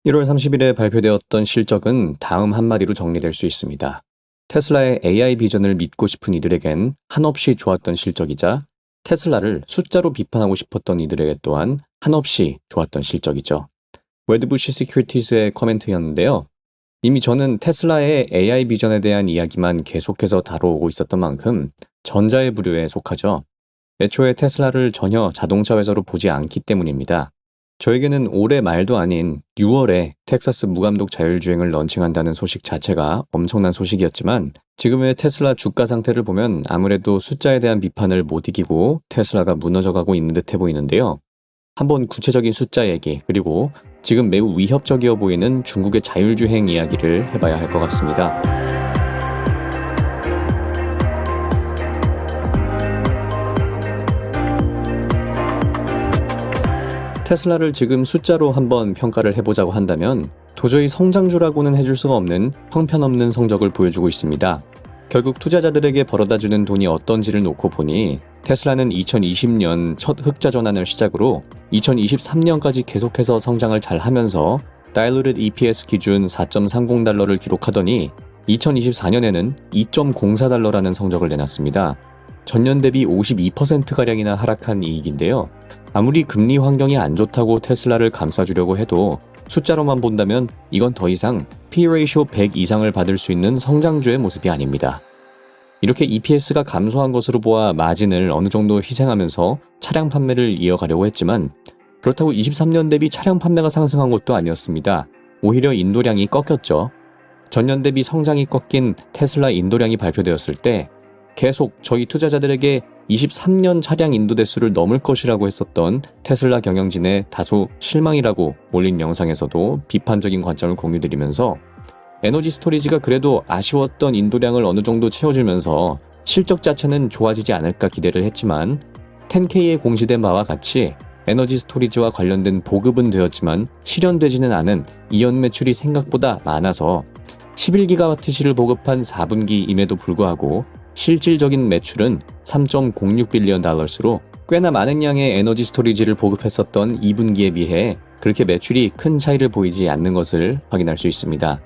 1월 30일에 발표되었던 실적은 다음 한마디로 정리될 수 있습니다. 테슬라의 AI 비전을 믿고 싶은 이들에겐 한없이 좋았던 실적이자 테슬라를 숫자로 비판하고 싶었던 이들에게 또한 한없이 좋았던 실적이죠. 웨드부시 시큐리티스의 코멘트였는데요. 이미 저는 테슬라의 AI 비전에 대한 이야기만 계속해서 다뤄오고 있었던 만큼 전자의 부류에 속하죠. 애초에 테슬라를 전혀 자동차 회사로 보지 않기 때문입니다. 저에게는 올해 말도 아닌 6월에 텍사스 무감독 자율주행을 런칭한다는 소식 자체가 엄청난 소식이었지만 지금의 테슬라 주가 상태를 보면 아무래도 숫자에 대한 비판을 못 이기고 테슬라가 무너져가고 있는 듯해 보이는데요. 한번 구체적인 숫자 얘기 그리고 지금 매우 위협적이어 보이는 중국의 자율주행 이야기를 해봐야 할 것 같습니다. 테슬라를 지금 숫자로 한번 평가를 해보자고 한다면 도저히 성장주라고는 해줄 수가 없는 형편없는 성적을 보여주고 있습니다. 결국 투자자들에게 벌어다주는 돈이 어떤지를 놓고 보니 테슬라는 2020년 첫 흑자 전환을 시작으로 2023년까지 계속해서 성장을 잘 하면서 Diluted EPS 기준 4.30달러를 기록하더니 2024년에는 2.04달러라는 성적을 내놨습니다. 전년 대비 52%가량이나 하락한 이익인데요. 아무리 금리 환경이 안 좋다고 테슬라를 감싸주려고 해도 숫자로만 본다면 이건 더 이상 P/Ratio 100 이상을 받을 수 있는 성장주의 모습이 아닙니다. 이렇게 EPS가 감소한 것으로 보아 마진을 어느 정도 희생하면서 차량 판매를 이어가려고 했지만 그렇다고 23년 대비 차량 판매가 상승한 것도 아니었습니다. 오히려 인도량이 꺾였죠. 전년 대비 성장이 꺾인 테슬라 인도량이 발표되었을 때 계속 저희 투자자들에게 23년 차량 인도 대수를 넘을 것이라고 했었던 테슬라 경영진의 다소 실망이라고 올린 영상에서도 비판적인 관점을 공유드리면서 에너지 스토리지가 그래도 아쉬웠던 인도량을 어느 정도 채워주면서 실적 자체는 좋아지지 않을까 기대를 했지만 10K에 공시된 바와 같이 에너지 스토리지와 관련된 보급은 되었지만 실현되지는 않은 이연 매출이 생각보다 많아서 11GWh를 보급한 4분기임에도 불구하고 실질적인 매출은 3.06빌리언 달러스로 꽤나 많은 양의 에너지 스토리지를 보급했었던 2분기에 비해 그렇게 매출이 큰 차이를 보이지 않는 것을 확인할 수 있습니다.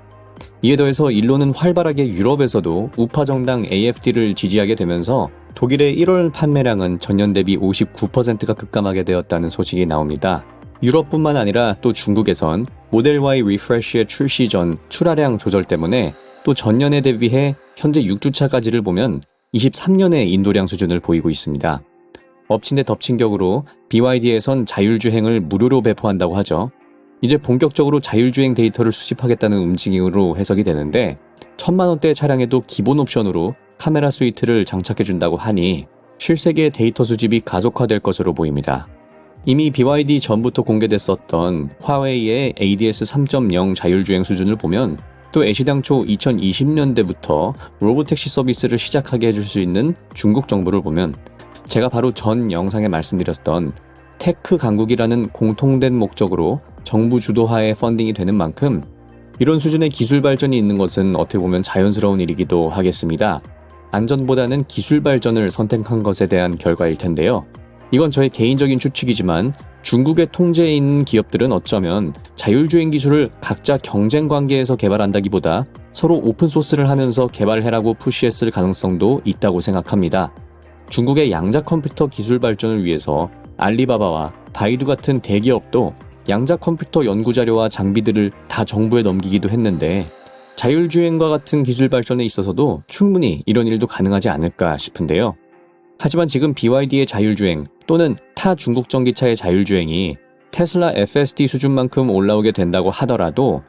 이에 더해서 일론은 활발하게 유럽에서도 우파 정당 AfD를 지지하게 되면서 독일의 1월 판매량은 전년 대비 59%가 급감하게 되었다는 소식이 나옵니다. 유럽뿐만 아니라 또 중국에선 모델 Y 리프레쉬의 출시 전 출하량 조절 때문에 또 전년에 대비해 현재 6주차까지를 보면 23년의 인도량 수준을 보이고 있습니다. 엎친 데 덮친 격으로 BYD에선 자율주행을 무료로 배포한다고 하죠. 이제 본격적으로 자율주행 데이터를 수집하겠다는 움직임으로 해석이 되는데 1000만원대 차량에도 기본 옵션으로 카메라 스위트를 장착해준다고 하니 실세계의 데이터 수집이 가속화될 것으로 보입니다. 이미 BYD 전부터 공개됐었던 화웨이의 ADS 3.0 자율주행 수준을 보면 또 애시당초 2020년대부터 로보택시 서비스를 시작하게 해줄 수 있는 중국 정부를 보면 제가 바로 전 영상에 말씀드렸던 테크 강국이라는 공통된 목적으로 정부 주도하에 펀딩이 되는 만큼 이런 수준의 기술 발전이 있는 것은 어떻게 보면 자연스러운 일이기도 하겠습니다. 안전보다는 기술 발전을 선택한 것에 대한 결과일 텐데요. 이건 저의 개인적인 추측이지만 중국의 통제에 있는 기업들은 어쩌면 자율주행 기술을 각자 경쟁 관계에서 개발한다기보다 서로 오픈소스를 하면서 개발해라고 푸시했을 가능성도 있다고 생각합니다. 중국의 양자 컴퓨터 기술 발전을 위해서 알리바바와 바이두 같은 대기업도 양자 컴퓨터 연구자료와 장비들을 다 정부에 넘기기도 했는데 자율주행과 같은 기술 발전에 있어서도 충분히 이런 일도 가능하지 않을까 싶은데요. 하지만 지금 BYD의 자율주행 또는 타 중국 전기차의 자율주행이 테슬라 FSD 수준만큼 올라오게 된다고 하더라도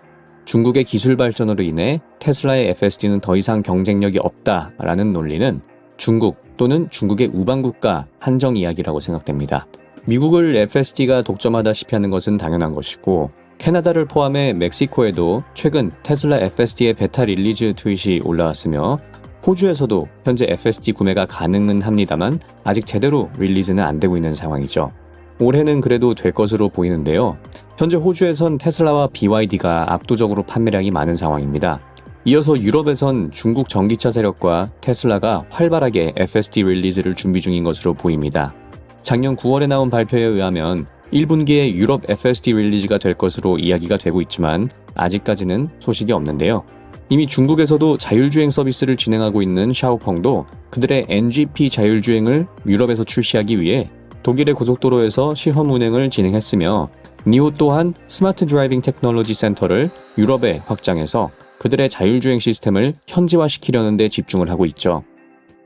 중국의 기술 발전으로 인해 테슬라의 FSD는 더 이상 경쟁력이 없다라는 논리는 중국 또는 중국의 우방국가 한정 이야기라고 생각됩니다. 미국을 FSD가 독점하다시피 하는 것은 당연한 것이고 캐나다를 포함해 멕시코에도 최근 테슬라 FSD의 베타 릴리즈 트윗이 올라왔으며 호주에서도 현재 FSD 구매가 가능은 합니다만 아직 제대로 릴리즈는 안 되고 있는 상황이죠. 올해는 그래도 될 것으로 보이는데요. 현재 호주에선 테슬라와 BYD가 압도적으로 판매량이 많은 상황입니다. 이어서 유럽에선 중국 전기차 세력과 테슬라가 활발하게 FSD 릴리즈를 준비 중인 것으로 보입니다. 작년 9월에 나온 발표에 의하면 1분기에 유럽 FSD 릴리즈가 될 것으로 이야기가 되고 있지만 아직까지는 소식이 없는데요. 이미 중국에서도 자율주행 서비스를 진행하고 있는 샤오펑도 그들의 NGP 자율주행을 유럽에서 출시하기 위해 독일의 고속도로에서 시험 운행을 진행했으며 니오 또한 스마트 드라이빙 테크놀로지 센터를 유럽에 확장해서 그들의 자율주행 시스템을 현지화시키려는 데 집중을 하고 있죠.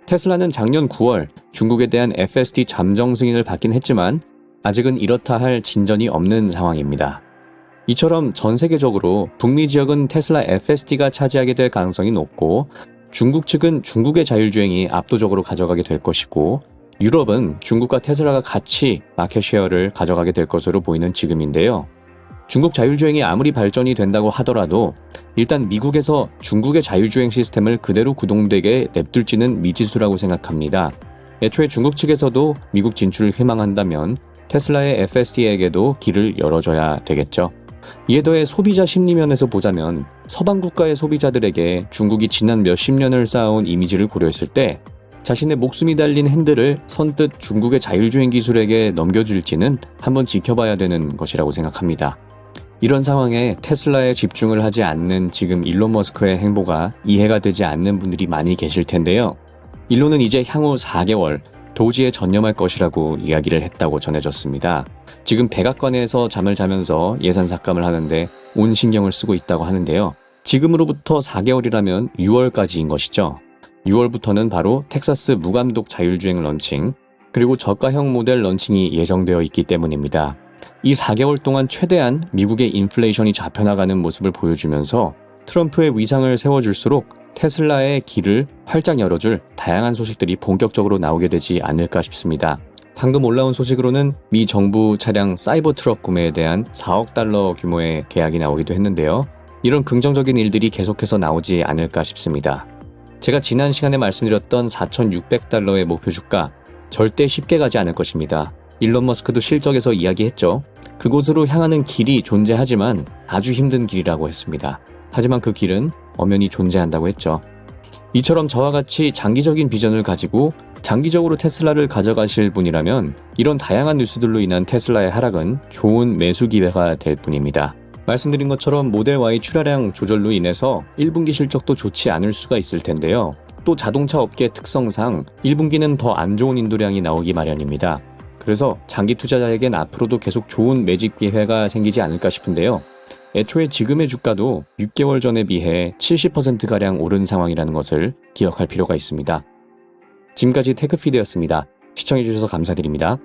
테슬라는 작년 9월 중국에 대한 FSD 잠정 승인을 받긴 했지만 아직은 이렇다 할 진전이 없는 상황입니다. 이처럼 전 세계적으로 북미 지역은 테슬라 FSD가 차지하게 될 가능성이 높고 중국 측은 중국의 자율주행이 압도적으로 가져가게 될 것이고 유럽은 중국과 테슬라가 같이 마켓 쉐어를 가져가게 될 것으로 보이는 지금인데요. 중국 자율주행이 아무리 발전이 된다고 하더라도 일단 미국에서 중국의 자율주행 시스템을 그대로 구동되게 냅둘지는 미지수라고 생각합니다. 애초에 중국 측에서도 미국 진출을 희망한다면 테슬라의 FSD에게도 길을 열어줘야 되겠죠. 이에 더해 소비자 심리면에서 보자면 서방 국가의 소비자들에게 중국이 지난 몇십 년을 쌓아온 이미지를 고려했을 때 자신의 목숨이 달린 핸들을 선뜻 중국의 자율주행 기술에게 넘겨줄지는 한번 지켜봐야 되는 것이라고 생각합니다. 이런 상황에 테슬라에 집중을 하지 않는 지금 일론 머스크의 행보가 이해가 되지 않는 분들이 많이 계실 텐데요. 일론은 이제 향후 4개월 도지에 전념할 것이라고 이야기를 했다고 전해졌습니다. 지금 백악관에서 잠을 자면서 예산 삭감을 하는데 온 신경을 쓰고 있다고 하는데요. 지금으로부터 4개월이라면 6월까지인 것이죠. 6월부터는 바로 텍사스 무감독 자율주행 런칭, 그리고 저가형 모델 런칭이 예정되어 있기 때문입니다. 이 4개월 동안 최대한 미국의 인플레이션이 잡혀나가는 모습을 보여주면서 트럼프의 위상을 세워줄수록 테슬라의 길을 활짝 열어줄 다양한 소식들이 본격적으로 나오게 되지 않을까 싶습니다. 방금 올라온 소식으로는 미 정부 차량 사이버 트럭 구매에 대한 4억 달러 규모의 계약이 나오기도 했는데요. 이런 긍정적인 일들이 계속해서 나오지 않을까 싶습니다. 제가 지난 시간에 말씀드렸던 4,600달러의 목표 주가 절대 쉽게 가지 않을 것입니다. 일론 머스크도 실적에서 이야기했죠. 그곳으로 향하는 길이 존재하지만 아주 힘든 길이라고 했습니다. 하지만 그 길은 엄연히 존재한다고 했죠. 이처럼 저와 같이 장기적인 비전을 가지고 장기적으로 테슬라를 가져가실 분이라면 이런 다양한 뉴스들로 인한 테슬라의 하락은 좋은 매수 기회가 될 뿐입니다. 말씀드린 것처럼 모델 Y 출하량 조절로 인해서 1분기 실적도 좋지 않을 수가 있을 텐데요. 또 자동차 업계 특성상 1분기는 더 안 좋은 인도량이 나오기 마련입니다. 그래서 장기 투자자에겐 앞으로도 계속 좋은 매집 기회가 생기지 않을까 싶은데요. 애초에 지금의 주가도 6개월 전에 비해 70%가량 오른 상황이라는 것을 기억할 필요가 있습니다. 지금까지 테크피드였습니다. 시청해주셔서 감사드립니다.